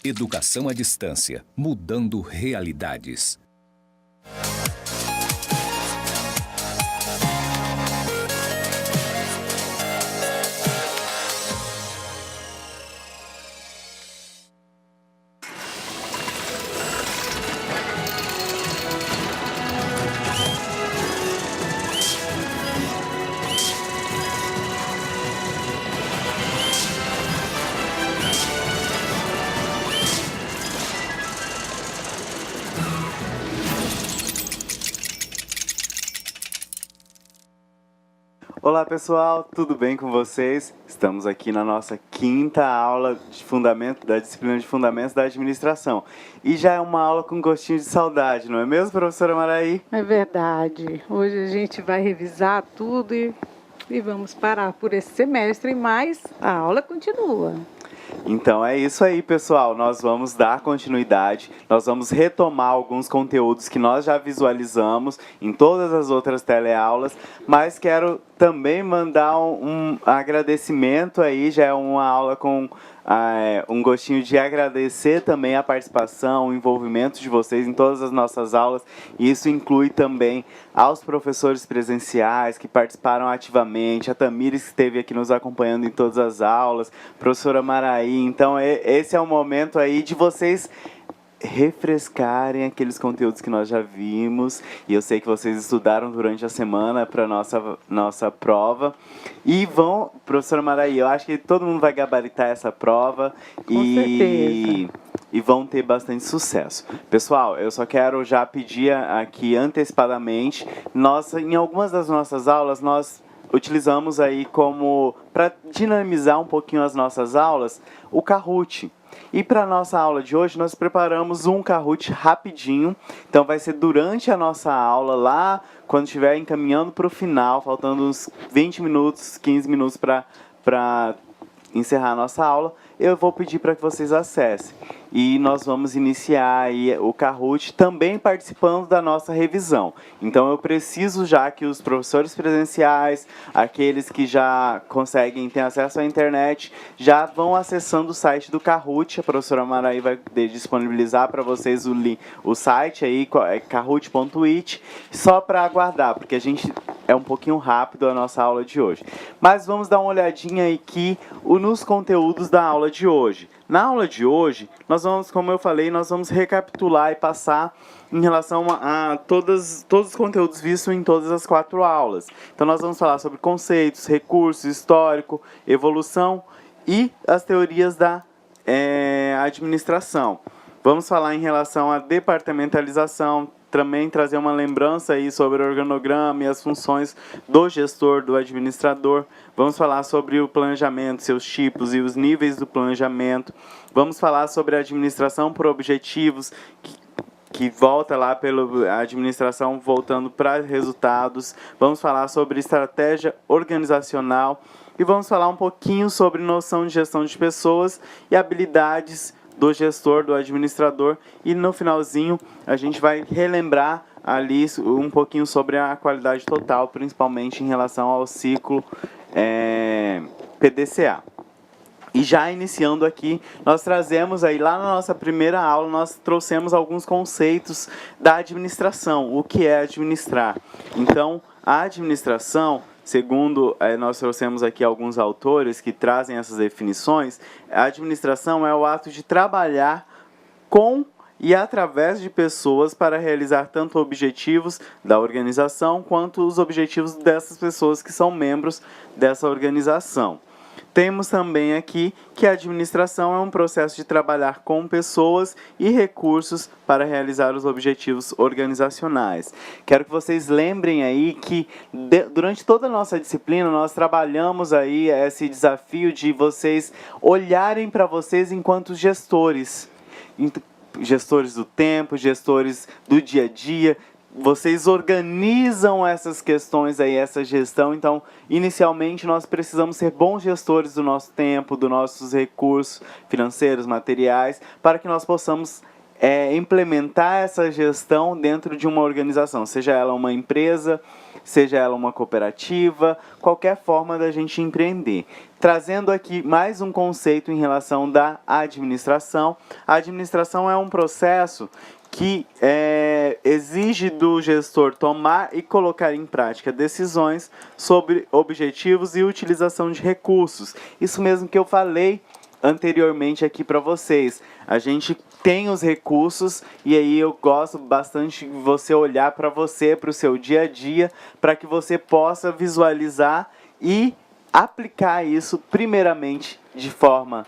Educação à distância, mudando realidades. Olá pessoal, tudo bem com vocês? Estamos aqui na nossa quinta aula de fundamento, da disciplina de Fundamentos da Administração. E já é uma aula com gostinho de saudade, não é mesmo, professora Maraí? É verdade. Hoje a gente vai revisar tudo e vamos parar por esse semestre, mas a aula continua. Então é isso aí, pessoal. Nós vamos dar continuidade, nós vamos retomar alguns conteúdos que nós já visualizamos em todas as outras teleaulas, mas quero também mandar um agradecimento aí, já é uma aula com um gostinho de agradecer também a participação, o envolvimento de vocês em todas as nossas aulas, e isso inclui também aos professores presenciais que participaram ativamente, a Tamires que esteve aqui nos acompanhando em todas as aulas, professora Maraí. Então esse é o momento aí de vocês refrescarem aqueles conteúdos que nós já vimos, e eu sei que vocês estudaram durante a semana para nossa prova, e professora Maraí, eu acho que todo mundo vai gabaritar essa prova e vão ter bastante sucesso. Pessoal, eu só quero já pedir aqui antecipadamente, em algumas das nossas aulas, nós utilizamos aí para dinamizar um pouquinho as nossas aulas, o Kahoot. E para a nossa aula de hoje, nós preparamos um Kahoot rapidinho. Então, vai ser durante a nossa aula, lá quando estiver encaminhando para o final, faltando uns 20 minutos, 15 minutos para encerrar a nossa aula, eu vou pedir para que vocês acessem. E nós vamos iniciar aí o Kahoot também participando da nossa revisão. Então eu preciso já que os professores presenciais, aqueles que já conseguem ter acesso à internet, já vão acessando o site do Kahoot. A professora Maraí vai disponibilizar para vocês o site aí, kahoot.it, só para aguardar, porque a gente é um pouquinho rápido a nossa aula de hoje. Mas vamos dar uma olhadinha aqui nos conteúdos da aula de hoje. Na aula de hoje, nós vamos, como eu falei, nós vamos recapitular e passar em relação a todos os conteúdos vistos em todas as 4 aulas. Então, nós vamos falar sobre conceitos, recursos, histórico, evolução e as teorias da administração. Vamos falar em relação à departamentalização, também trazer uma lembrança aí sobre o organograma e as funções do gestor, do administrador. Vamos falar sobre o planejamento, seus tipos e os níveis do planejamento. Vamos falar sobre a administração por objetivos, que volta lá pela administração voltando para resultados. Vamos falar sobre estratégia organizacional e vamos falar um pouquinho sobre noção de gestão de pessoas e habilidades do gestor, do administrador, e no finalzinho a gente vai relembrar ali um pouquinho sobre a qualidade total, principalmente em relação ao ciclo PDCA. E já iniciando aqui, nós trazemos aí, lá na nossa primeira aula, nós trouxemos alguns conceitos da administração, o que é administrar. Então, a administração, segundo nós trouxemos aqui alguns autores que trazem essas definições, a administração é o ato de trabalhar com e através de pessoas para realizar tanto objetivos da organização quanto os objetivos dessas pessoas que são membros dessa organização. Temos também aqui que a administração é um processo de trabalhar com pessoas e recursos para realizar os objetivos organizacionais. Quero que vocês lembrem aí que durante toda a nossa disciplina nós trabalhamos aí esse desafio de vocês olharem para vocês enquanto gestores. Gestores do tempo, gestores do dia a dia. Vocês organizam essas questões aí, essa gestão. Então, inicialmente, nós precisamos ser bons gestores do nosso tempo, dos nossos recursos financeiros, materiais, para que nós possamos implementar essa gestão dentro de uma organização, seja ela uma empresa, seja ela uma cooperativa, qualquer forma da gente empreender. Trazendo aqui mais um conceito em relação da administração. A administração é um processo que exige do gestor tomar e colocar em prática decisões sobre objetivos e utilização de recursos. Isso mesmo que eu falei anteriormente aqui para vocês. A gente tem os recursos e aí eu gosto bastante de você olhar para você, para o seu dia a dia, para que você possa visualizar e aplicar isso primeiramente de forma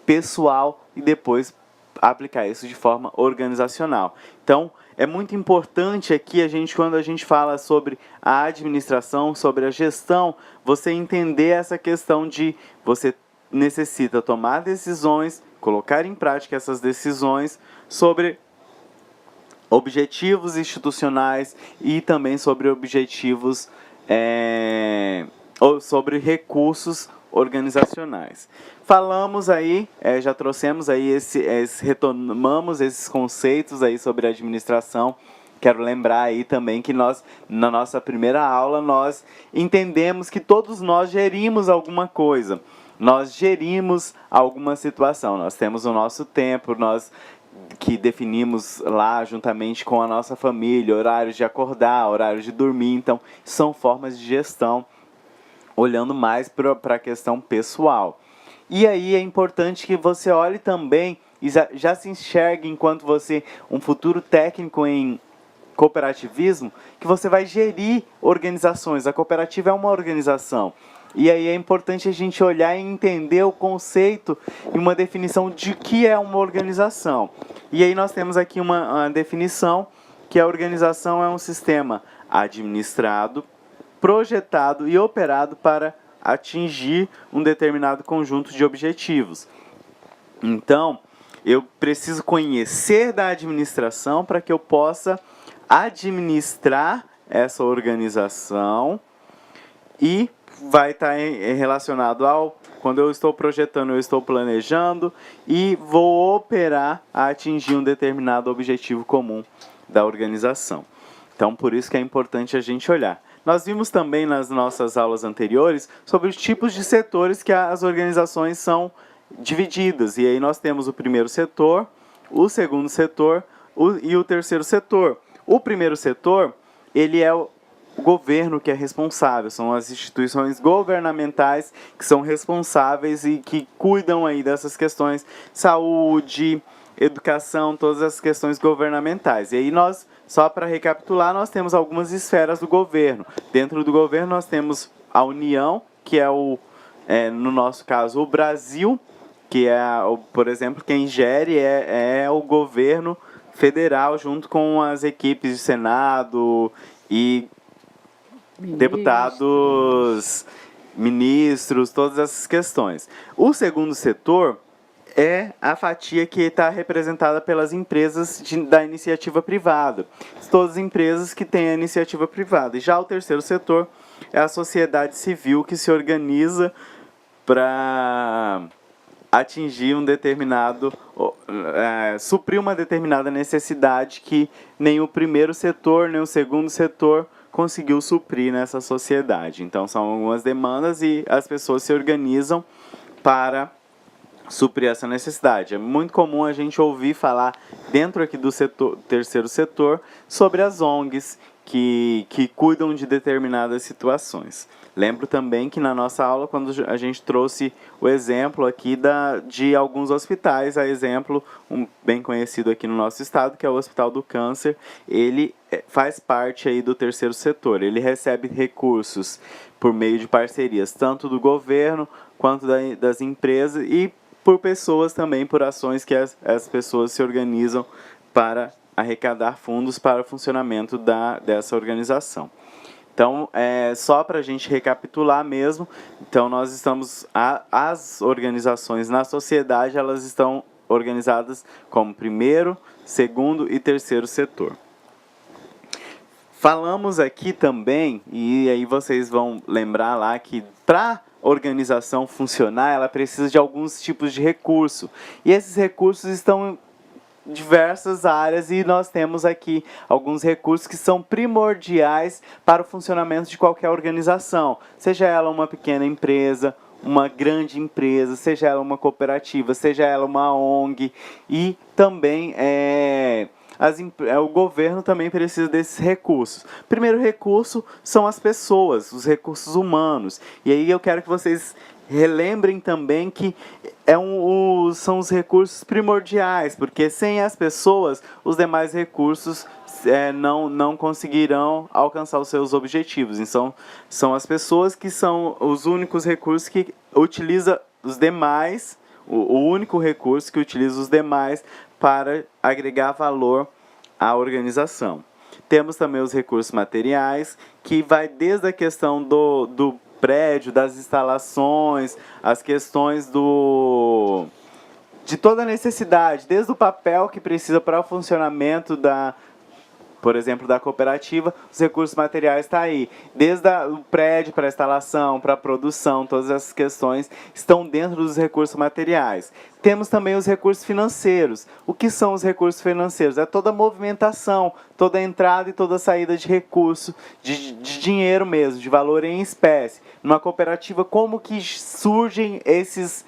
pessoal e depois aplicar isso de forma organizacional. Então, é muito importante aqui quando a gente fala sobre a administração, sobre a gestão, você entender essa questão de você necessita tomar decisões, colocar em prática essas decisões sobre objetivos institucionais e também sobre objetivos ou sobre recursos organizacionais. Falamos aí, já trouxemos aí retomamos esses conceitos aí sobre administração. Quero lembrar aí também que nós, na nossa primeira aula, nós entendemos que todos nós gerimos alguma coisa. Nós gerimos alguma situação. Nós temos o nosso tempo, nós que definimos lá juntamente com a nossa família, horários de acordar, horários de dormir. Então, são formas de gestão, olhando mais para a questão pessoal. E aí é importante que você olhe também e já se enxergue enquanto você, um futuro técnico em cooperativismo, que você vai gerir organizações. A cooperativa é uma organização. E aí é importante a gente olhar e entender o conceito e uma definição de que é uma organização. E aí nós temos aqui uma definição, que a organização é um sistema administrado, projetado e operado para atingir um determinado conjunto de objetivos. Então, eu preciso conhecer da administração para que eu possa administrar essa organização e vai estar relacionado ao quando eu estou projetando, eu estou planejando e vou operar a atingir um determinado objetivo comum da organização. Então, por isso que é importante a gente olhar. Nós vimos também nas nossas aulas anteriores sobre os tipos de setores que as organizações são divididas. E aí nós temos o primeiro setor, o segundo setor e o terceiro setor. O primeiro setor, ele é o governo que é responsável, são as instituições governamentais que são responsáveis e que cuidam aí dessas questões, saúde, educação, todas as questões governamentais. E aí nós, só para recapitular, nós temos algumas esferas do governo. Dentro do governo nós temos a União, que é no nosso caso, o Brasil, que é, por exemplo, quem gere é o governo federal, junto com as equipes de Senado e deputados, ministros, todas essas questões. O segundo setor é a fatia que está representada pelas empresas da iniciativa privada. Todas as empresas que têm a iniciativa privada. E já o terceiro setor é a sociedade civil que se organiza para atingir um determinado, suprir uma determinada necessidade que nem o primeiro setor, nem o segundo setor conseguiu suprir nessa sociedade. Então, são algumas demandas e as pessoas se organizam para suprir essa necessidade. É muito comum a gente ouvir falar dentro aqui do terceiro setor sobre as ONGs que cuidam de determinadas situações. Lembro também que na nossa aula, quando a gente trouxe o exemplo aqui de alguns hospitais, a exemplo, um bem conhecido aqui no nosso estado, que é o Hospital do Câncer, ele faz parte aí do terceiro setor. Ele recebe recursos por meio de parcerias, tanto do governo quanto das empresas e por pessoas também, por ações que as pessoas se organizam para arrecadar fundos para o funcionamento dessa organização. Então, só para a gente recapitular mesmo, então nós estamos, as organizações na sociedade, elas estão organizadas como primeiro, segundo e terceiro setor. Falamos aqui também, e aí vocês vão lembrar lá que para organização funcionar, ela precisa de alguns tipos de recurso. E esses recursos estão diversas áreas e nós temos aqui alguns recursos que são primordiais para o funcionamento de qualquer organização, seja ela uma pequena empresa, uma grande empresa, seja ela uma cooperativa, seja ela uma ONG, e também o governo também precisa desses recursos. O primeiro recurso são as pessoas, os recursos humanos. E aí eu quero que vocês relembrem também que são os recursos primordiais, porque sem as pessoas, os demais recursos não conseguirão alcançar os seus objetivos. Então, são as pessoas que são os únicos recursos que utiliza os demais, o único recurso que utiliza os demais para agregar valor à organização. Temos também os recursos materiais, que vai desde a questão do prédio, das instalações, as questões de toda a necessidade, desde o papel que precisa para o funcionamento por exemplo, da cooperativa, os recursos materiais estão aí. Desde o prédio para a instalação, para a produção, todas essas questões estão dentro dos recursos materiais. Temos também os recursos financeiros. O que são os recursos financeiros? É toda a movimentação, toda a entrada e toda a saída de recurso, de dinheiro mesmo, de valor em espécie. Numa cooperativa, como que surgem esses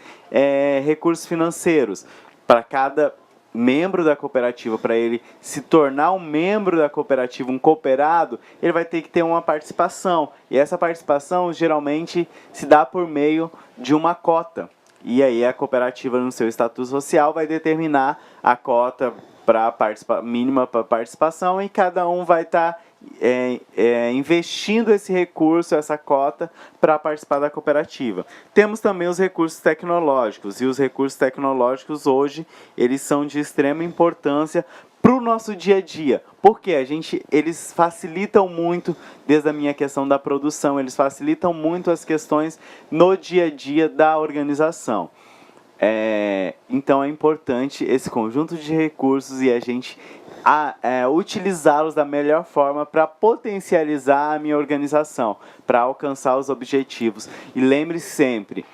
recursos financeiros? Para cada membro da cooperativa, para ele se tornar um membro da cooperativa, um cooperado, ele vai ter que ter uma participação. E essa participação geralmente se dá por meio de uma cota. E aí a cooperativa, no seu estatuto social, vai determinar a cota mínima para participação, e cada um vai estar investindo esse recurso, essa cota, para participar da cooperativa. Temos também os recursos tecnológicos, e os recursos tecnológicos hoje eles são de extrema importância para o nosso dia a dia, porque eles facilitam muito, desde a minha questão da produção, eles facilitam muito as questões no dia a dia da organização. Então é importante esse conjunto de recursos e a gente utilizá-los da melhor forma para potencializar a minha organização, para alcançar os objetivos. E lembre-se sempre,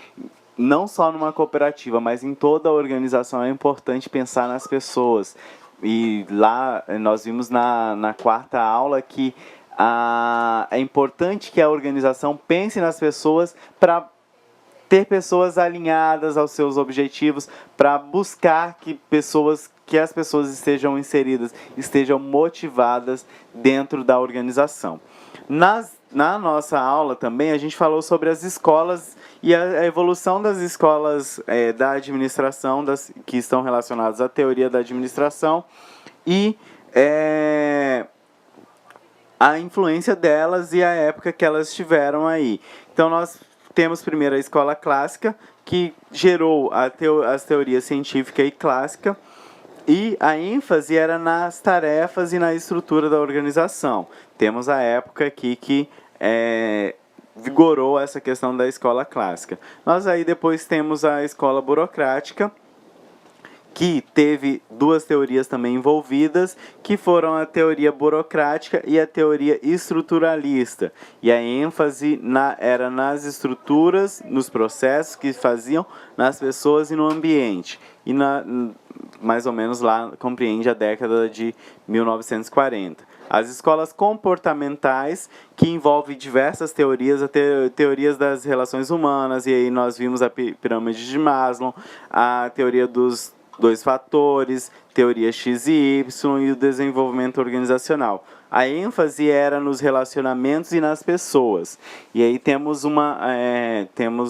não só numa cooperativa, mas em toda a organização é importante pensar nas pessoas. E lá nós vimos na quarta aula que é importante que a organização pense nas pessoas para ter pessoas alinhadas aos seus objetivos, para buscar que as pessoas estejam inseridas, estejam motivadas dentro da organização. Na nossa aula também a gente falou sobre as escolas e a evolução das escolas da administração, que estão relacionadas à teoria da administração, e a influência delas e a época que elas estiveram aí. Então nós temos primeiro a escola clássica, que gerou as teorias científica e clássica, e a ênfase era nas tarefas e na estrutura da organização. Temos a época aqui que vigorou essa questão da escola clássica. Nós aí depois temos a escola burocrática, que teve duas teorias também envolvidas, que foram a teoria burocrática e a teoria estruturalista. E a ênfase era nas estruturas, nos processos que faziam, nas pessoas e no ambiente. E mais ou menos lá compreende a década de 1940. As escolas comportamentais, que envolvem diversas teorias, teorias das relações humanas, e aí nós vimos a pirâmide de Maslow, a teoria dos 2 fatores, teoria X e Y e o desenvolvimento organizacional. A ênfase era nos relacionamentos e nas pessoas. E aí temos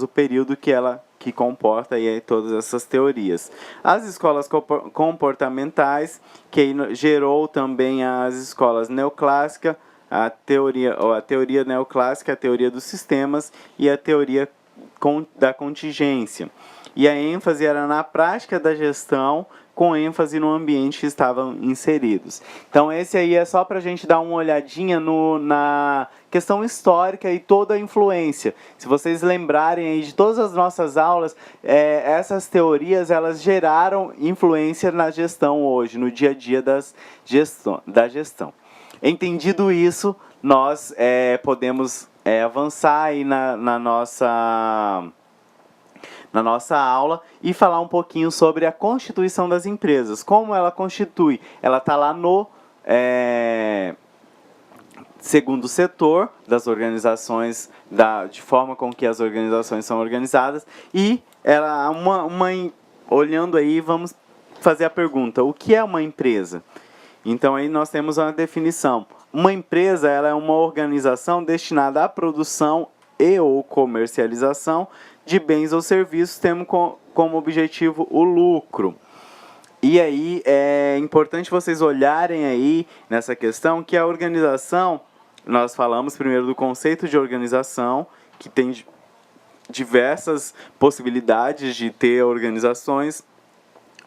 o período que comporta aí todas essas teorias. As escolas comportamentais, que aí gerou também as escolas neoclássica, a teoria neoclássica, a teoria dos sistemas e a teoria da contingência. E a ênfase era na prática da gestão, com ênfase no ambiente que estavam inseridos. Então esse aí é só para a gente dar uma olhadinha na questão histórica e toda a influência. Se vocês lembrarem aí de todas as nossas aulas, essas teorias elas geraram influência na gestão hoje, no dia a dia da gestão. Entendido isso, nós podemos avançar aí na na nossa aula e falar um pouquinho sobre a constituição das empresas. Como ela constitui? Ela está lá no segundo setor das organizações, de forma com que as organizações são organizadas, e ela, olhando aí, vamos fazer a pergunta: o que é uma empresa? Então aí nós temos uma definição. Uma empresa, ela é uma organização destinada à produção e ou comercialização de bens ou serviços, tendo como objetivo o lucro. E aí é importante vocês olharem aí nessa questão que a organização, nós falamos primeiro do conceito de organização, que tem diversas possibilidades de ter organizações,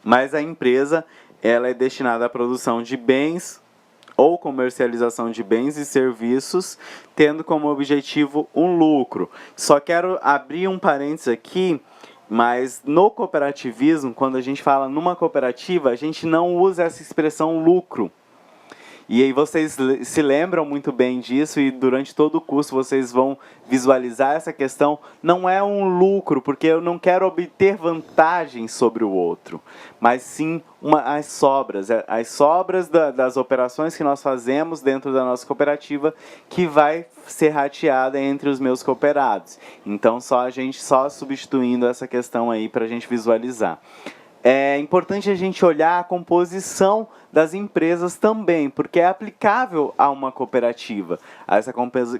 mas a empresa, ela é destinada à produção de bens ou comercialização de bens e serviços, tendo como objetivo um lucro. Só quero abrir um parênteses aqui, mas no cooperativismo, quando a gente fala numa cooperativa, a gente não usa essa expressão lucro. E aí vocês se lembram muito bem disso e durante todo o curso vocês vão visualizar essa questão. Não é um lucro, porque eu não quero obter vantagem sobre o outro, mas sim as sobras das operações que nós fazemos dentro da nossa cooperativa, que vai ser rateada entre os meus cooperados. Então a gente só substituindo essa questão aí para a gente visualizar. É importante a gente olhar a composição das empresas também, porque é aplicável a uma cooperativa, a essa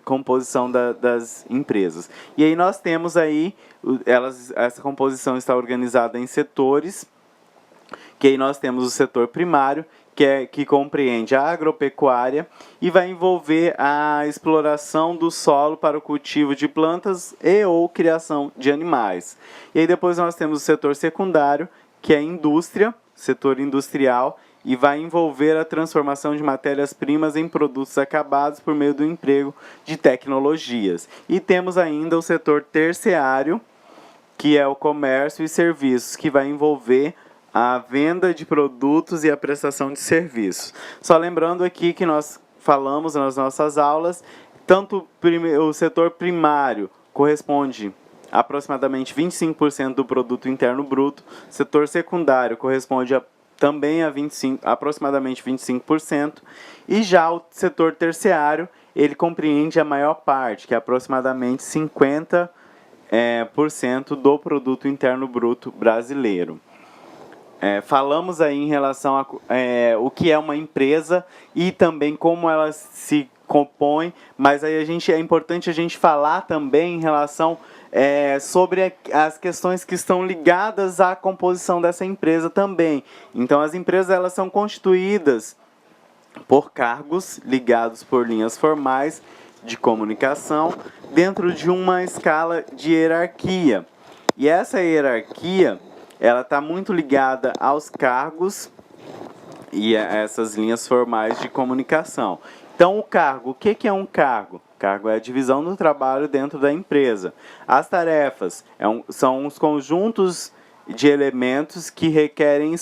composição das empresas. E aí nós temos aí, essa composição está organizada em setores, que aí nós temos o setor primário, que compreende a agropecuária e vai envolver a exploração do solo para o cultivo de plantas e ou criação de animais. E aí depois nós temos o setor secundário, que é a indústria, setor industrial, e vai envolver a transformação de matérias-primas em produtos acabados por meio do emprego de tecnologias. E temos ainda o setor terciário, que é o comércio e serviços, que vai envolver a venda de produtos e a prestação de serviços. Só lembrando aqui que nós falamos nas nossas aulas, tanto o setor primário corresponde aproximadamente 25% do produto interno bruto, setor secundário corresponde também a aproximadamente 25%, e já o setor terciário, ele compreende a maior parte, que é aproximadamente 50% do produto interno bruto brasileiro. Falamos aí em relação a o que é uma empresa e também como ela se compõe, mas aí é importante a gente falar também em relação sobre as questões que estão ligadas à composição dessa empresa também. Então, as empresas, elas são constituídas por cargos ligados por linhas formais de comunicação dentro de uma escala de hierarquia. E essa hierarquia, ela está muito ligada aos cargos e a essas linhas formais de comunicação. Então, o cargo, o que é um cargo? Cargo é a divisão do trabalho dentro da empresa. As tarefas são os conjuntos de elementos que requerem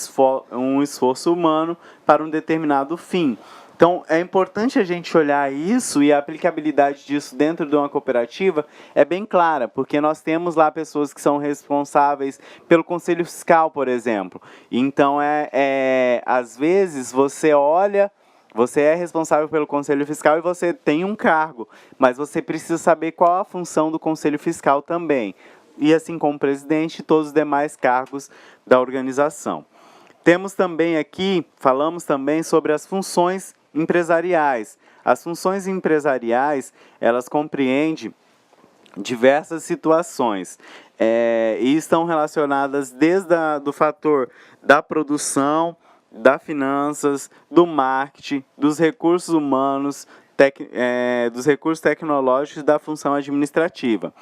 um esforço humano para um determinado fim. Então, é importante a gente olhar isso, e a aplicabilidade disso dentro de uma cooperativa é bem clara, porque nós temos lá pessoas que são responsáveis pelo conselho fiscal, por exemplo. Então, às vezes, você é responsável pelo Conselho Fiscal e você tem um cargo, mas você precisa saber qual a função do Conselho Fiscal também. E assim como o presidente e todos os demais cargos da organização. Temos também aqui, falamos também sobre as funções empresariais. As funções empresariais, elas compreendem diversas situações e estão relacionadas desde do fator da produção, das finanças, do marketing, dos recursos humanos, dos recursos tecnológicos e da função administrativa.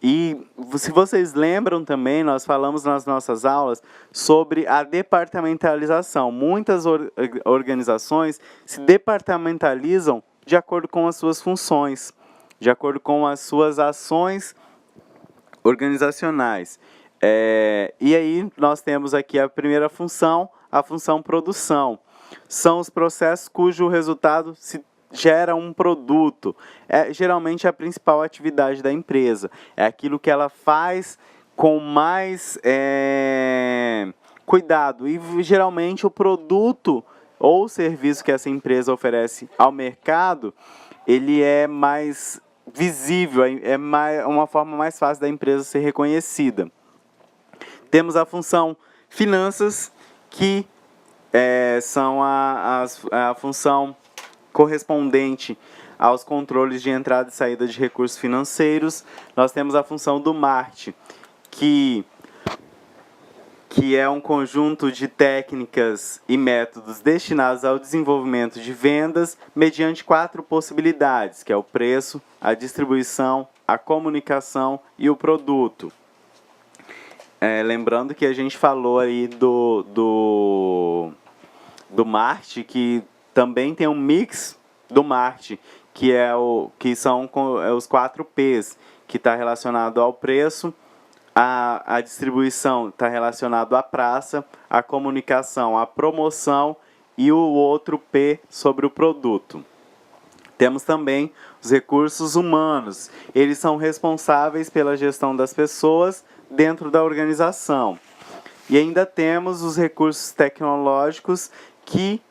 E se vocês lembram também, nós falamos nas nossas aulas sobre a departamentalização. Muitas organizações se departamentalizam de acordo com as suas funções, de acordo com as suas ações organizacionais. E aí nós temos aqui a primeira função, a função produção. São os processos cujo resultado gera um produto. Geralmente a principal atividade da empresa. É aquilo que ela faz com mais cuidado. E geralmente o produto ou o serviço que essa empresa oferece ao mercado, ele é mais visível, uma forma mais fácil da empresa ser reconhecida. Temos a função finanças, que são a função correspondente aos controles de entrada e saída de recursos financeiros. Nós temos a função do marketing, que é um conjunto de técnicas e métodos destinados ao desenvolvimento de vendas mediante 4 possibilidades, que é o preço, a distribuição, a comunicação e o produto. Lembrando que a gente falou aí do marketing, que também tem um mix do marketing, que são os 4 P's, que está relacionado ao preço, a distribuição está relacionado à praça, a comunicação, à promoção e o outro P sobre o produto. Temos também os recursos humanos. Eles são responsáveis pela gestão das pessoas dentro da organização. E ainda temos os recursos tecnológicos, que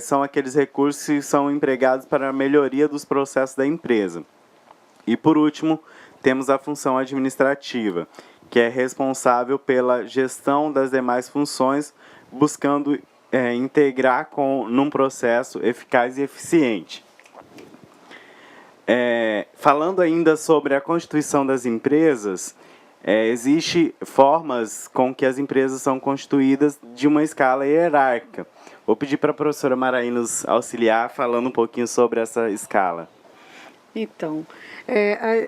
são aqueles recursos que são empregados para a melhoria dos processos da empresa. E, por último, temos a função administrativa, que é responsável pela gestão das demais funções, buscando integrar num processo eficaz e eficiente. Falando ainda sobre a constituição das empresas, existem formas com que as empresas são constituídas de uma escala hierárquica. Vou pedir para a professora Maraí nos auxiliar falando um pouquinho sobre essa escala. Então,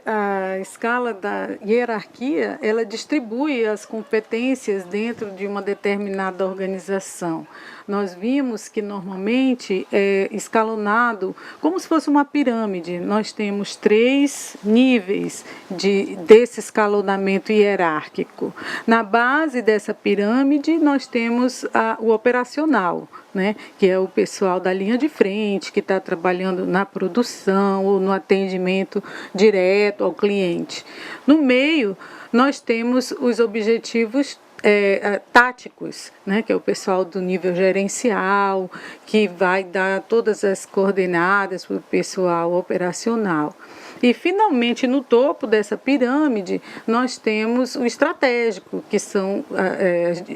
a escala da hierarquia, ela distribui as competências dentro de uma determinada organização. Nós vimos que normalmente é escalonado como se fosse uma pirâmide. Nós temos 3 níveis desse escalonamento hierárquico. Na base dessa pirâmide, nós temos o operacional, né, que é o pessoal da linha de frente, que está trabalhando na produção ou no atendimento direto ao cliente. No meio, nós temos os objetivos táticos, né, que é o pessoal do nível gerencial, que vai dar todas as coordenadas para o pessoal operacional. E, finalmente, no topo dessa pirâmide, nós temos o estratégico, que são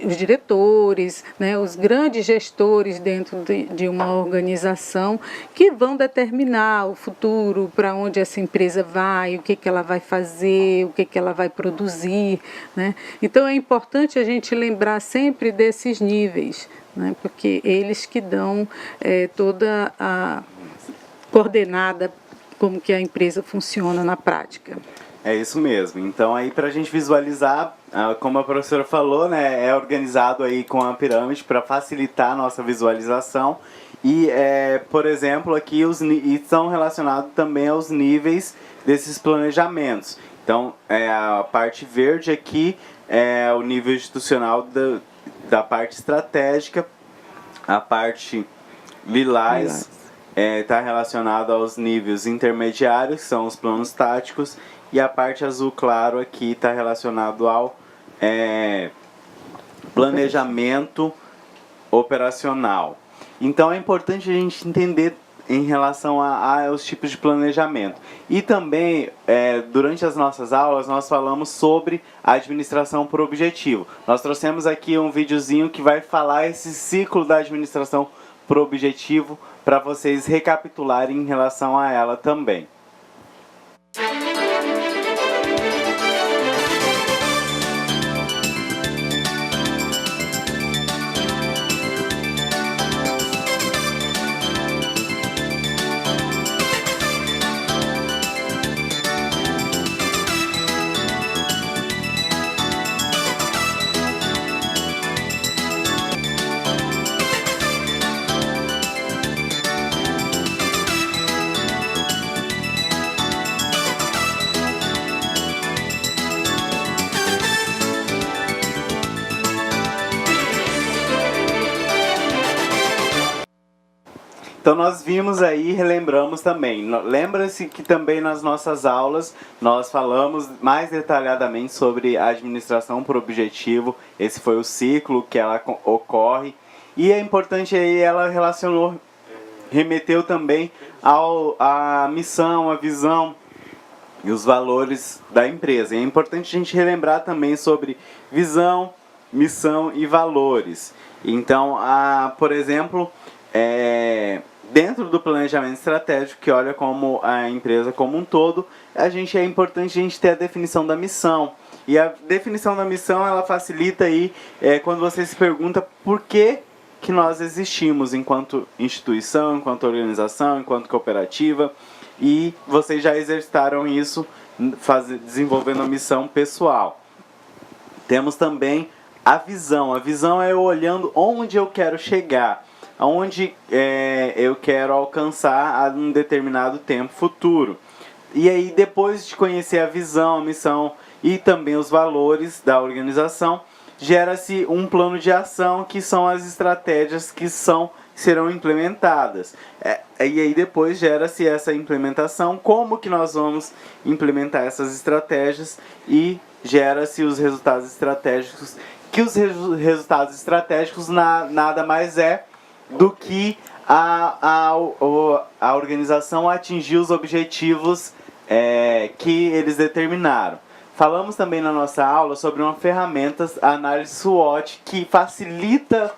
os diretores, né, os grandes gestores dentro de uma organização, que vão determinar o futuro, para onde essa empresa vai, o que ela vai fazer, o que ela vai produzir, né? Então, é importante a gente lembrar sempre desses níveis, né, porque eles que dão toda a coordenada como que a empresa funciona na prática. É isso mesmo. Então, aí para a gente visualizar, como a professora falou, né, é organizado aí com a pirâmide para facilitar a nossa visualização. E, por exemplo, aqui estão relacionados também aos níveis desses planejamentos. Então, a parte verde aqui é o nível institucional da parte estratégica, a parte lilás está relacionado aos níveis intermediários, que são os planos táticos, e a parte azul claro aqui está relacionado ao planejamento operacional. Então é importante a gente entender em relação aos tipos de planejamento. E também, durante as nossas aulas, nós falamos sobre a administração por objetivo. Nós trouxemos aqui um videozinho que vai falar esse ciclo da administração por objetivo, para vocês recapitularem em relação a ela também. Então nós vimos aí, relembramos também. Lembra-se que também nas nossas aulas nós falamos mais detalhadamente sobre a administração por objetivo. Esse foi o ciclo que ela ocorre. E é importante aí, ela remeteu também à missão, à visão e os valores da empresa. E é importante a gente relembrar também sobre visão, missão e valores. Então, por exemplo, dentro do planejamento estratégico, que olha como a empresa como um todo, é importante a gente ter a definição da missão. E a definição da missão, ela facilita aí quando você se pergunta por que nós existimos enquanto instituição, enquanto organização, enquanto cooperativa. E vocês já exercitaram isso desenvolvendo a missão pessoal. Temos também a visão. A visão é eu olhando onde eu quero chegar, aonde eu quero alcançar a um determinado tempo futuro. E aí, depois de conhecer a visão, a missão e também os valores da organização, gera-se um plano de ação, que são as estratégias que serão implementadas. E aí depois gera-se essa implementação, como que nós vamos implementar essas estratégias, e gera-se os resultados estratégicos, que os resultados estratégicos nada mais é do que a organização atingir os objetivos que eles determinaram. Falamos também na nossa aula sobre uma ferramenta, a análise SWOT, que facilita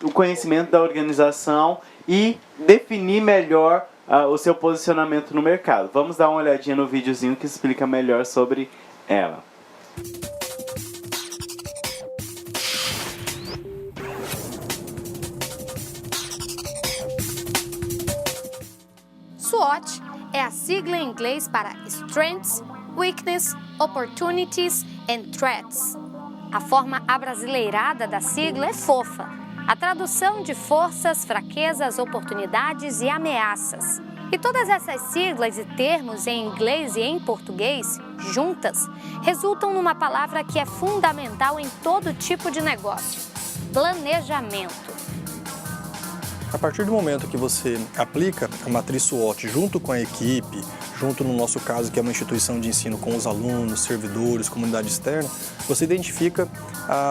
o conhecimento da organização e definir melhor o seu posicionamento no mercado. Vamos dar uma olhadinha no videozinho que explica melhor sobre ela. SWOT é a sigla em inglês para Strengths, Weakness, Opportunities and Threats. A forma abrasileirada da sigla é FOFA, a tradução de forças, fraquezas, oportunidades e ameaças. E todas essas siglas e termos em inglês e em português, juntas, resultam numa palavra que é fundamental em todo tipo de negócio: planejamento. A partir do momento que você aplica a matriz SWOT junto com a equipe, junto no nosso caso, que é uma instituição de ensino com os alunos, servidores, comunidade externa, você identifica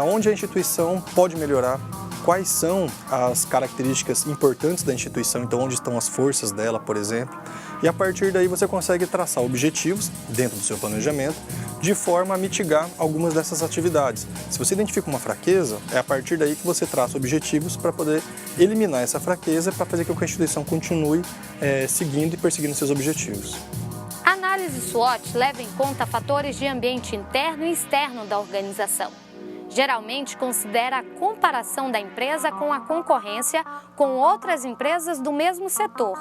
onde a instituição pode melhorar, quais são as características importantes da instituição, então onde estão as forças dela, por exemplo, e a partir daí você consegue traçar objetivos dentro do seu planejamento, de forma a mitigar algumas dessas atividades. Se você identifica uma fraqueza, é a partir daí que você traça objetivos para poder eliminar essa fraqueza, para fazer com que a instituição continue seguindo e perseguindo seus objetivos. A análise SWOT leva em conta fatores de ambiente interno e externo da organização. Geralmente considera a comparação da empresa com a concorrência com outras empresas do mesmo setor.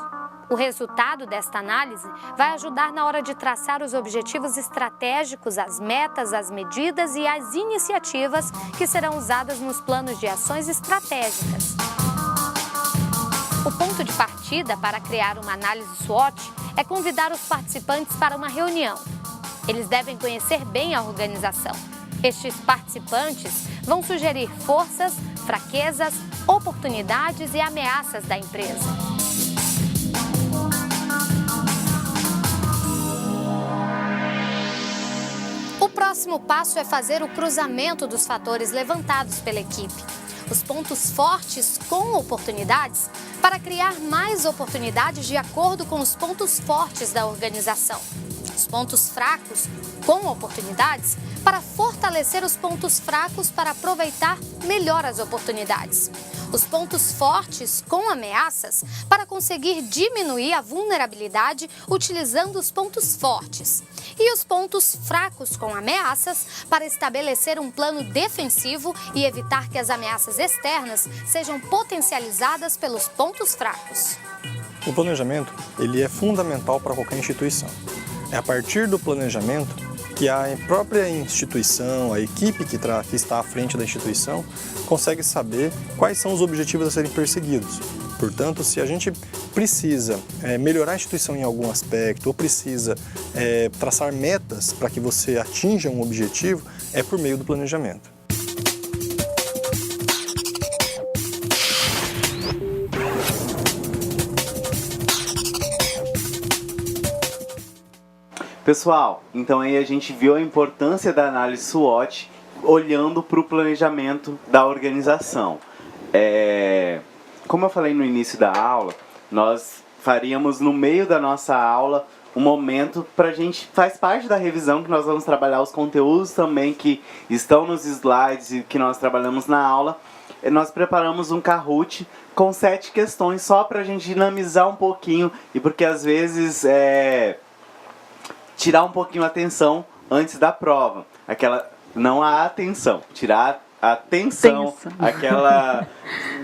O resultado desta análise vai ajudar na hora de traçar os objetivos estratégicos, as metas, as medidas e as iniciativas que serão usadas nos planos de ações estratégicas. O ponto de partida para criar uma análise SWOT é convidar os participantes para uma reunião. Eles devem conhecer bem a organização. Estes participantes vão sugerir forças, fraquezas, oportunidades e ameaças da empresa. O próximo passo é fazer o cruzamento dos fatores levantados pela equipe. Os pontos fortes com oportunidades para criar mais oportunidades de acordo com os pontos fortes da organização. Os pontos fracos com oportunidades para fortalecer os pontos fracos para aproveitar melhor as oportunidades. Os pontos fortes com ameaças para conseguir diminuir a vulnerabilidade utilizando os pontos fortes. E os pontos fracos com ameaças para estabelecer um plano defensivo e evitar que as ameaças externas sejam potencializadas pelos pontos fracos. O planejamento ele é fundamental para qualquer instituição. É a partir do planejamento que a própria instituição, a equipe que está à frente da instituição, consegue saber quais são os objetivos a serem perseguidos. Portanto, se a gente precisa melhorar a instituição em algum aspecto ou precisa traçar metas para que você atinja um objetivo, é por meio do planejamento. Pessoal, então aí a gente viu a importância da análise SWOT olhando para o planejamento da organização. Como eu falei no início da aula, nós faríamos no meio da nossa aula um momento para a gente, faz parte da revisão, que nós vamos trabalhar os conteúdos também que estão nos slides e que nós trabalhamos na aula. Nós preparamos um Kahoot com 7 questões só para a gente dinamizar um pouquinho e porque às vezes tirar um pouquinho a atenção antes da prova. Não a atenção, tirar a tensão,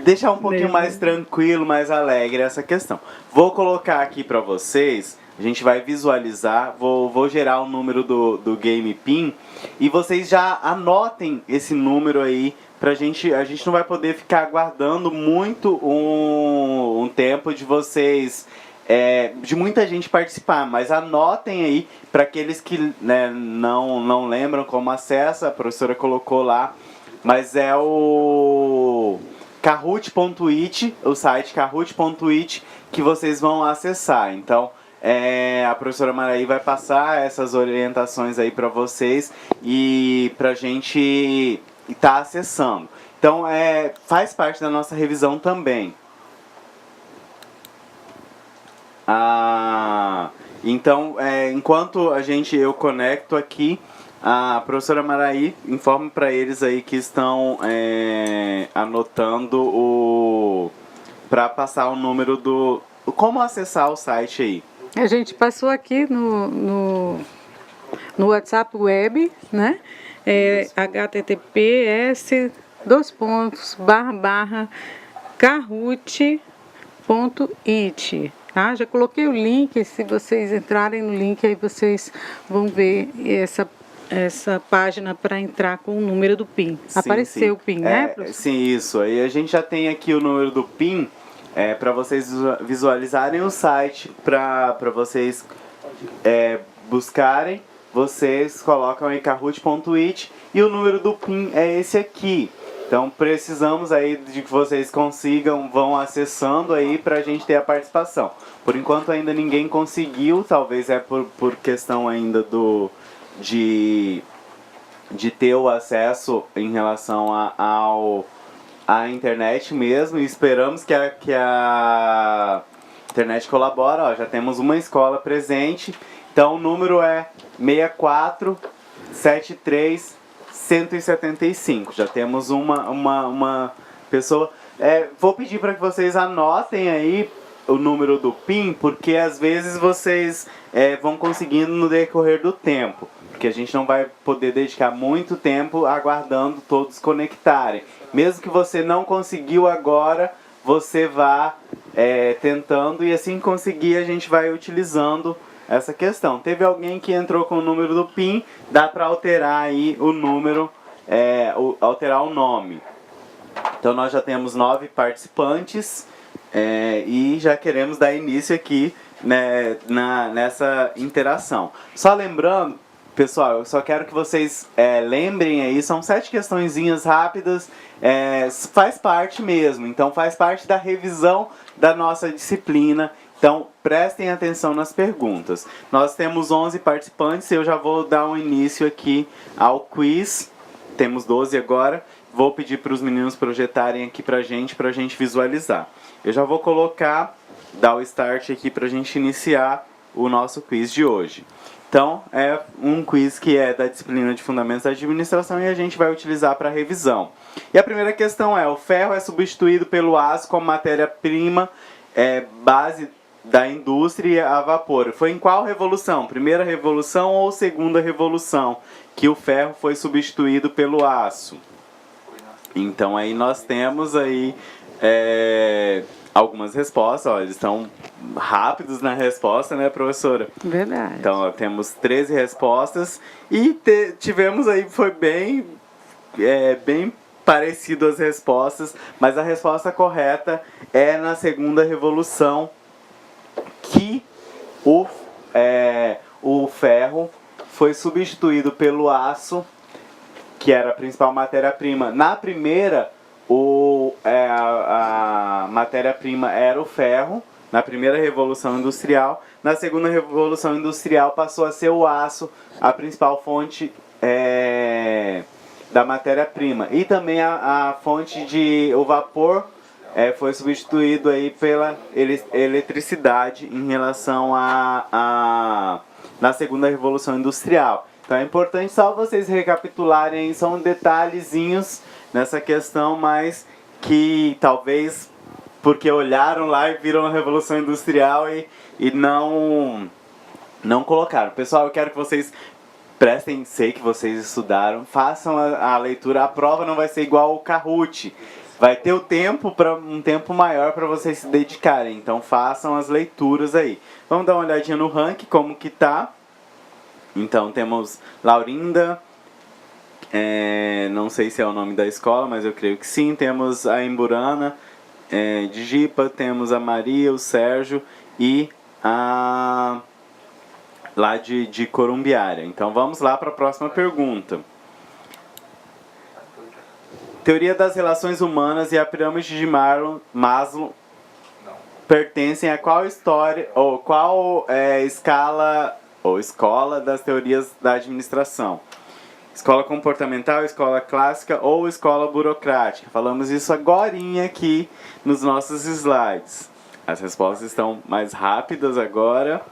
deixar um pouquinho mais tranquilo, mais alegre essa questão. Vou colocar aqui para vocês, a gente vai visualizar, vou gerar o número do Game Pin e vocês já anotem esse número aí a gente não vai poder ficar aguardando muito um tempo de vocês, de muita gente participar, mas anotem aí para aqueles que, né, não lembram como acessa, a professora colocou lá, mas é o kahoot.it, o site kahoot.it que vocês vão acessar. Então, a professora Maraí vai passar essas orientações aí para vocês e pra gente estar acessando. Então, faz parte da nossa revisão também. Então, enquanto eu conecto aqui, a professora Maraí informa para eles aí que estão anotando para passar o número como acessar o site aí. A gente passou aqui no WhatsApp web, né? https://kahoot.it, tá? Já coloquei o link, se vocês entrarem no link aí vocês vão ver essa página para entrar com o número do PIN. Sim, apareceu o PIN, né, professor? Sim, isso. Aí a gente já tem aqui o número do PIN, para vocês visualizarem o site, para vocês buscarem. Vocês colocam aí kahoot.it e o número do PIN é esse aqui. Então precisamos aí de que vocês vão acessando aí pra gente ter a participação. Por enquanto ainda ninguém conseguiu, talvez por questão ainda de ter o acesso em relação à internet mesmo, e esperamos que a internet colabore. Ó, já temos uma escola presente. Então o número é 6473-175. Já temos uma pessoa. Vou pedir para que vocês anotem aí o número do PIN, porque às vezes vocês vão conseguindo no decorrer do tempo. Porque a gente não vai poder dedicar muito tempo aguardando todos conectarem. Mesmo que você não conseguiu agora, você vá tentando, e assim conseguir a gente vai utilizando essa questão. Teve alguém que entrou com o número do PIN, dá para alterar aí o número, alterar o nome. Então nós já temos 9 participantes e já queremos dar início aqui, né, nessa interação. Só lembrando, pessoal, eu só quero que vocês lembrem aí, são 7 questõezinhas rápidas, faz parte mesmo, então faz parte da revisão da nossa disciplina. Então, prestem atenção nas perguntas. Nós temos 11 participantes, eu já vou dar um início aqui ao quiz. Temos 12 agora. Vou pedir para os meninos projetarem aqui pra gente visualizar. Eu já vou dar o start aqui pra gente iniciar o nosso quiz de hoje. Então, é um quiz que é da disciplina de Fundamentos da Administração e a gente vai utilizar para revisão. E a primeira questão é: o ferro é substituído pelo aço como matéria-prima base da indústria a vapor. Foi em qual revolução? Primeira revolução ou segunda revolução que o ferro foi substituído pelo aço? Então aí nós temos aí algumas respostas. Ó, eles estão rápidos na resposta, né, professora? Verdade. Então ó, temos 13 respostas e tivemos aí, foi bem parecido as respostas, mas a resposta correta é na segunda revolução, que o ferro foi substituído pelo aço, que era a principal matéria-prima. Na primeira, a matéria-prima era o ferro, na primeira Revolução Industrial. Na segunda Revolução Industrial passou a ser o aço a principal fonte da matéria-prima. E também a fonte de o vapor foi substituído aí pela eletricidade em relação na segunda Revolução Industrial. Então é importante só vocês recapitularem, são detalhezinhos nessa questão, mas que talvez porque olharam lá e viram a Revolução Industrial e não colocaram. Pessoal, eu quero que vocês prestem, sei que vocês estudaram, façam a leitura. A prova não vai ser igual o Kahoot. Vai ter um tempo maior para vocês se dedicarem. Então façam as leituras aí. Vamos dar uma olhadinha no ranking, como que tá. Então temos Laurinda, não sei se é o nome da escola, mas eu creio que sim. Temos a Imburana, de Jipa, temos a Maria, o Sérgio e a lá de Corumbiara. Então vamos lá para a próxima pergunta. Teoria das relações humanas e a pirâmide de Maslow pertencem a qual história ou qual escala ou escola das teorias da administração? Escola comportamental, escola clássica ou escola burocrática? Falamos isso agorinha aqui nos nossos slides. As respostas estão mais rápidas agora.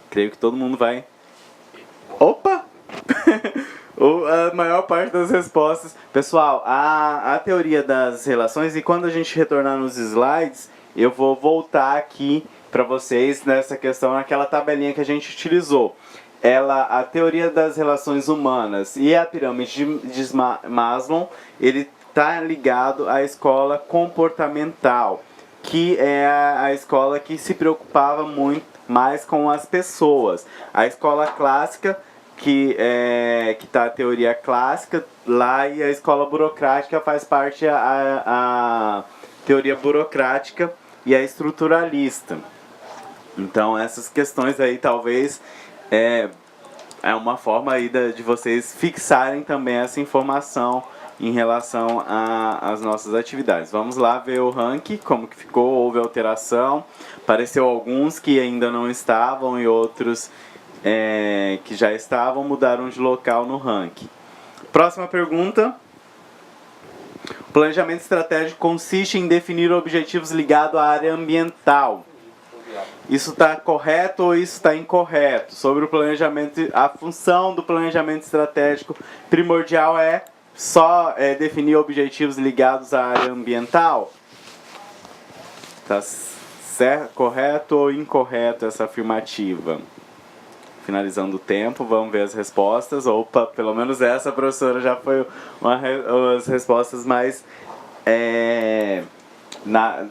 Creio que todo mundo vai... Opa! A maior parte das respostas. Pessoal, a teoria das relações, e quando a gente retornar nos slides, eu vou voltar aqui para vocês nessa questão, naquela tabelinha que a gente utilizou. A teoria das relações humanas e a pirâmide de Maslow, ele está ligado à escola comportamental, que é a escola que se preocupava muito mais com as pessoas. A escola clássica, que está a teoria clássica lá, e a escola burocrática faz parte a teoria burocrática e a estruturalista. Então essas questões aí talvez é uma forma aí de vocês fixarem também essa informação em relação às nossas atividades. Vamos lá ver o ranking, como que ficou, houve alteração, apareceu alguns que ainda não estavam e outros que já estavam, mudaram de local no ranking. Próxima pergunta. O planejamento estratégico consiste em definir objetivos ligados à área ambiental. Isso está correto ou isso está incorreto? Sobre o planejamento, a função do planejamento estratégico primordial é só definir objetivos ligados à área ambiental? Está certo, correto ou incorreto essa afirmativa? Finalizando o tempo, vamos ver as respostas. Opa, pelo menos essa, professora, já foi as respostas mais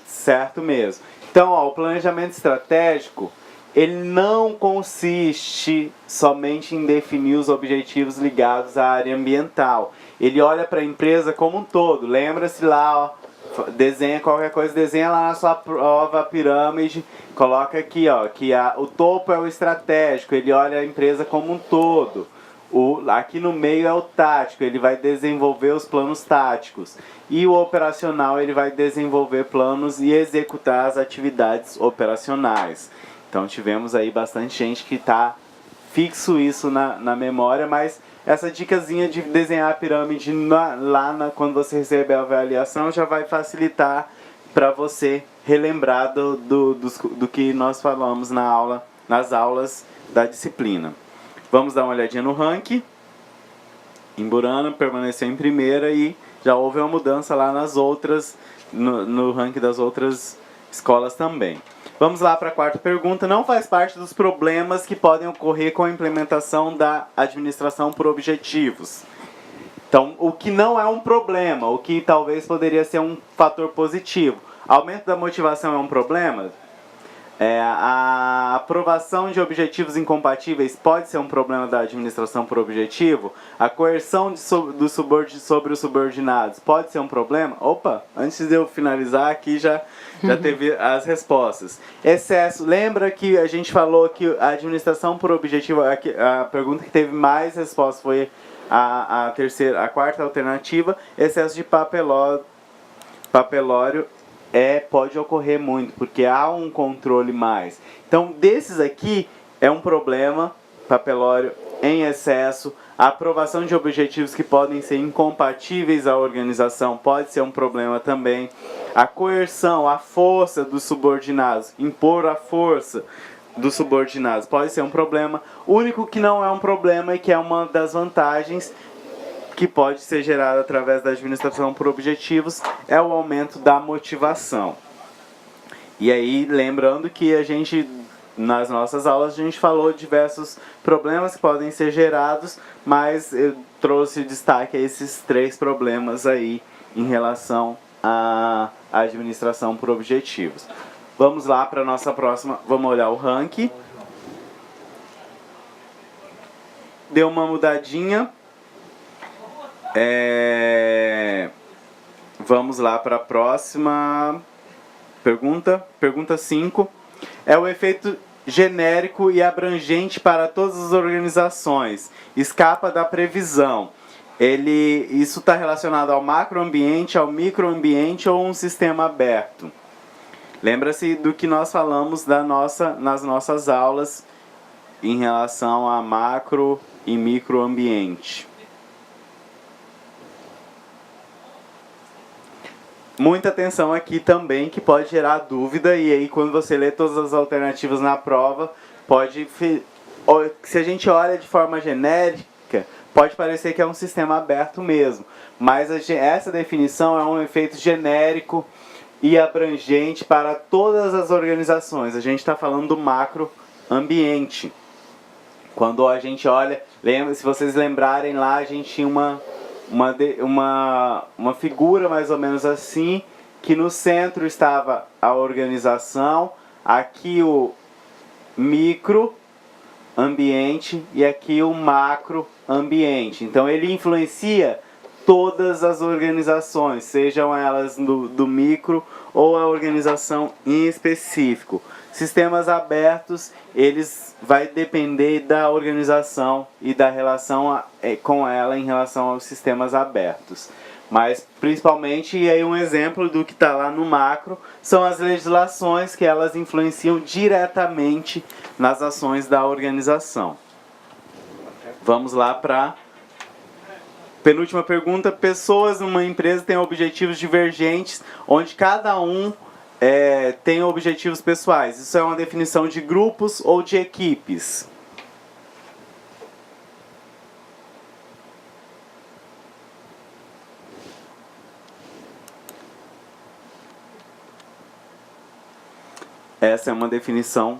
certo mesmo. Então, o planejamento estratégico, ele não consiste somente em definir os objetivos ligados à área ambiental. Ele olha para a empresa como um todo. Lembra-se lá, desenha qualquer coisa, desenha lá na sua prova a pirâmide, coloca aqui, que o topo é o estratégico, ele olha a empresa como um todo. Aqui no meio é o tático, ele vai desenvolver os planos táticos. E o operacional, ele vai desenvolver planos e executar as atividades operacionais. Então tivemos aí bastante gente que está fixo isso na memória, mas essa dicasinha de desenhar a pirâmide quando você receber a avaliação já vai facilitar para você relembrar do que nós falamos nas aulas da disciplina. Vamos dar uma olhadinha no ranking. Imburana permaneceu em primeira e já houve uma mudança lá nas outras, no ranking das outras escolas também. Vamos lá para a quarta pergunta. Não faz parte dos problemas que podem ocorrer com a implementação da administração por objetivos. Então, o que não é um problema, o que talvez poderia ser um fator positivo. Aumento da motivação é um problema? A aprovação de objetivos incompatíveis pode ser um problema da administração por objetivo? A coerção sobre os subordinados pode ser um problema? Opa, antes de eu finalizar aqui já teve as respostas. Excesso, lembra que a gente falou que a administração por objetivo, a pergunta que teve mais respostas foi a quarta alternativa, excesso de papelório pode ocorrer muito, porque há um controle mais. Então, desses aqui, é um problema, papelório em excesso, a aprovação de objetivos que podem ser incompatíveis à organização pode ser um problema também. A coerção, a força dos subordinados, impor a força dos subordinados pode ser um problema. O único que não é um problema e que é uma das vantagens que pode ser gerada através da administração por objetivos é o aumento da motivação. E aí, lembrando que nas nossas aulas, a gente falou de diversos problemas que podem ser gerados, mas eu trouxe destaque a esses 3 problemas aí em relação à administração por objetivos. Vamos lá para a nossa próxima, vamos olhar o ranking. Deu uma mudadinha. Vamos lá para a próxima pergunta. Pergunta 5. É o efeito genérico e abrangente para todas as organizações. Escapa da previsão. Isso está relacionado ao macroambiente, ao microambiente ou um sistema aberto. Lembra-se do que nós falamos nas nossas aulas em relação a macro e microambiente. Muita atenção aqui também, que pode gerar dúvida, e aí quando você lê todas as alternativas na prova, se a gente olha de forma genérica, pode parecer que é um sistema aberto mesmo, mas essa definição é um efeito genérico e abrangente para todas as organizações. A gente está falando do macroambiente. Quando a gente olha, se vocês lembrarem lá, a gente tinha uma figura mais ou menos assim, que no centro estava a organização, aqui o microambiente e aqui o macroambiente. Então ele influencia todas as organizações, sejam elas do micro ou a organização em específico. Sistemas abertos, vai depender da organização e da relação com ela em relação aos sistemas abertos. Mas, principalmente, e aí um exemplo do que está lá no macro, são as legislações que elas influenciam diretamente nas ações da organização. Vamos lá para penúltima pergunta. Pessoas numa empresa têm objetivos divergentes, onde cada um tem objetivos pessoais. Isso é uma definição de grupos ou de equipes. Essa é uma definição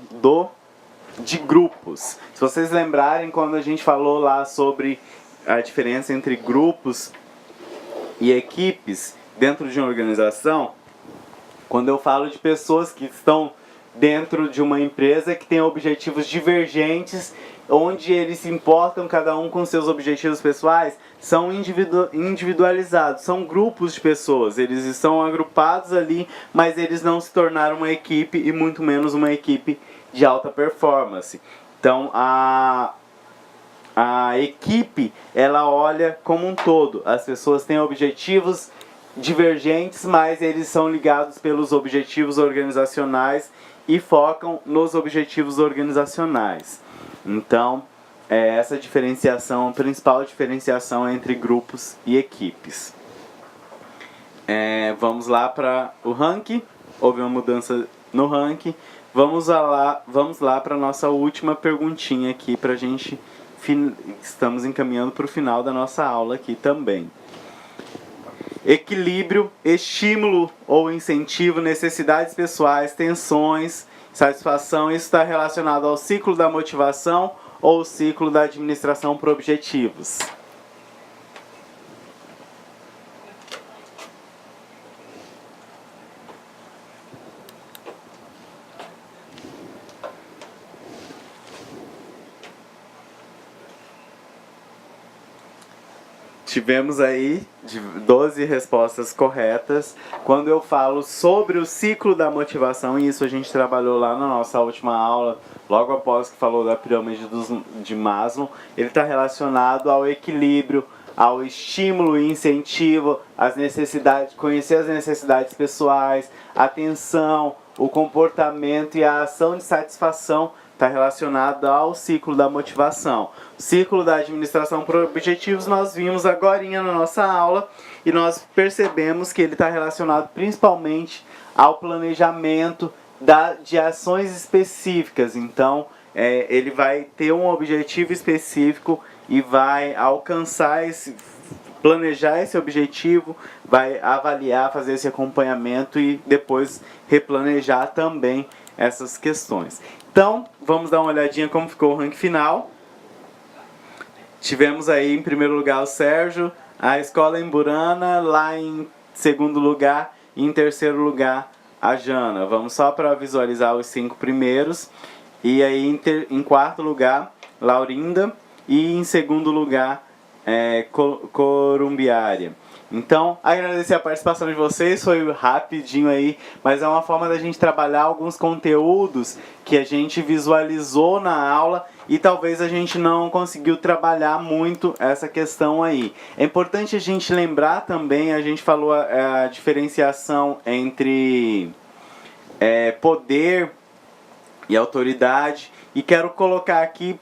de grupos. Se vocês lembrarem, quando a gente falou lá sobre a diferença entre grupos e equipes dentro de uma organização, quando eu falo de pessoas que estão dentro de uma empresa que tem objetivos divergentes, onde eles se importam cada um com seus objetivos pessoais, são individualizados, são grupos de pessoas, eles estão agrupados ali, mas eles não se tornaram uma equipe e muito menos uma equipe de alta performance. Então a equipe, ela olha como um todo, as pessoas têm objetivos divergentes, mas eles são ligados pelos objetivos organizacionais e focam nos objetivos organizacionais. Então, essa diferenciação, a principal diferenciação entre grupos e equipes. Vamos lá para o ranking. Houve uma mudança no ranking. Vamos lá para a nossa última perguntinha aqui, para a gente... Estamos encaminhando para o final da nossa aula aqui também. Equilíbrio, estímulo ou incentivo, necessidades pessoais, tensões, satisfação. Isso está relacionado ao ciclo da motivação ou o ciclo da administração por objetivos. Tivemos aí 12 respostas corretas. Quando eu falo sobre o ciclo da motivação, e isso a gente trabalhou lá na nossa última aula, logo após que falou da pirâmide de Maslow, ele está relacionado ao equilíbrio, ao estímulo e incentivo, às necessidades, conhecer as necessidades pessoais, atenção, o comportamento e a ação de satisfação está relacionado ao ciclo da motivação. O ciclo da administração por objetivos nós vimos agorinha na nossa aula e nós percebemos que ele está relacionado principalmente ao planejamento de ações específicas. Então, ele vai ter um objetivo específico e vai alcançar planejar esse objetivo, vai avaliar, fazer esse acompanhamento e depois replanejar também essas questões. Então, vamos dar uma olhadinha como ficou o ranking final. Tivemos aí em primeiro lugar o Sérgio, a Escola Emburana, lá em segundo lugar, e em terceiro lugar a Jana. Vamos só para visualizar os 5 primeiros. E aí em quarto lugar, Laurinda, e em segundo lugar, Corumbiária. Então, agradecer a participação de vocês, foi rapidinho aí, mas é uma forma da gente trabalhar alguns conteúdos que a gente visualizou na aula e talvez a gente não conseguiu trabalhar muito essa questão aí. É importante a gente lembrar também, a gente falou a diferenciação entre poder e autoridade, e quero colocar aqui,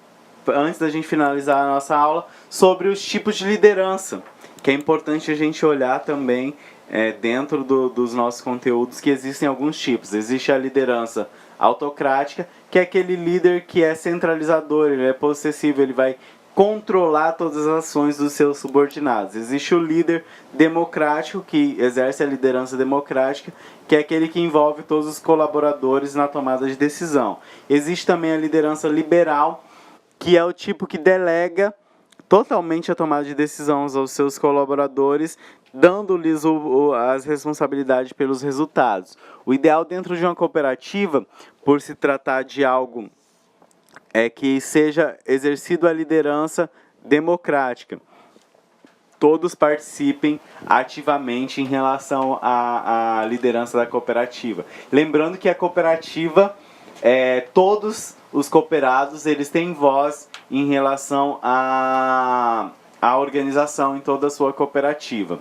antes da gente finalizar a nossa aula, sobre os tipos de liderança, que é importante a gente olhar também dentro dos nossos conteúdos, que existem alguns tipos. Existe a liderança autocrática, que é aquele líder que é centralizador, ele é possessivo, ele vai controlar todas as ações dos seus subordinados. Existe o líder democrático, que exerce a liderança democrática, que é aquele que envolve todos os colaboradores na tomada de decisão. Existe também a liderança liberal, que é o tipo que delega totalmente a tomada de decisões aos seus colaboradores, dando-lhes as responsabilidades pelos resultados. O ideal dentro de uma cooperativa, por se tratar de algo que seja exercido a liderança democrática. Todos participem ativamente em relação à liderança da cooperativa. Lembrando que a cooperativa, todos os cooperados, eles têm voz em relação à organização em toda a sua cooperativa.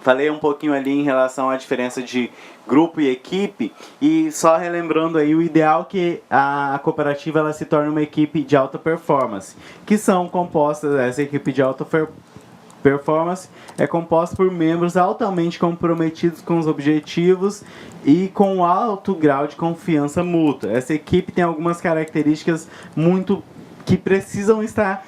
Falei um pouquinho ali em relação à diferença de grupo e equipe, e só relembrando aí, o ideal é que a cooperativa ela se torne uma equipe de alta performance, que são compostas, essa equipe de alta performance é composta por membros altamente comprometidos com os objetivos e com alto grau de confiança mútua. Essa equipe tem algumas características que precisam estar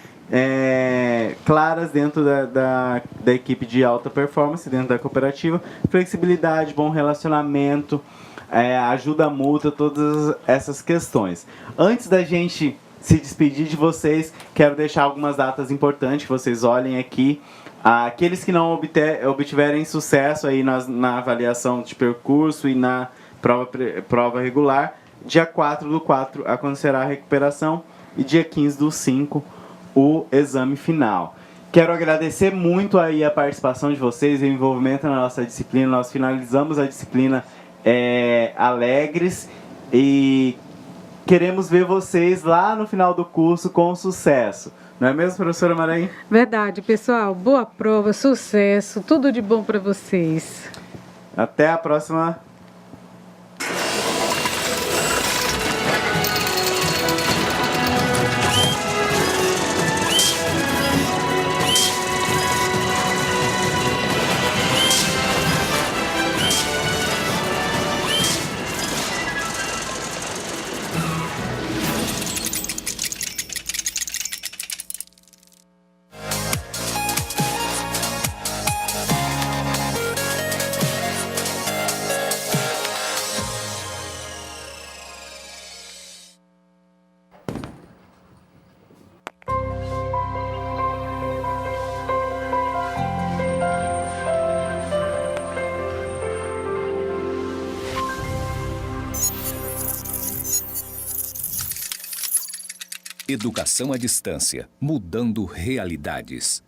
claras dentro da equipe de alta performance, dentro da cooperativa: flexibilidade, bom relacionamento, ajuda mútua, todas essas questões. Antes da gente se despedir de vocês, quero deixar algumas datas importantes que vocês olhem aqui. Aqueles que não obtiverem sucesso aí na avaliação de percurso e na prova regular, dia 4/4 acontecerá a recuperação e dia 15/5 o exame final. Quero agradecer muito aí a participação de vocês e o envolvimento na nossa disciplina. Nós finalizamos a disciplina alegres e queremos ver vocês lá no final do curso com sucesso. Não é mesmo, professora Maranhão? Verdade, pessoal. Boa prova, sucesso, tudo de bom para vocês. Até a próxima. Educação à distância, mudando realidades.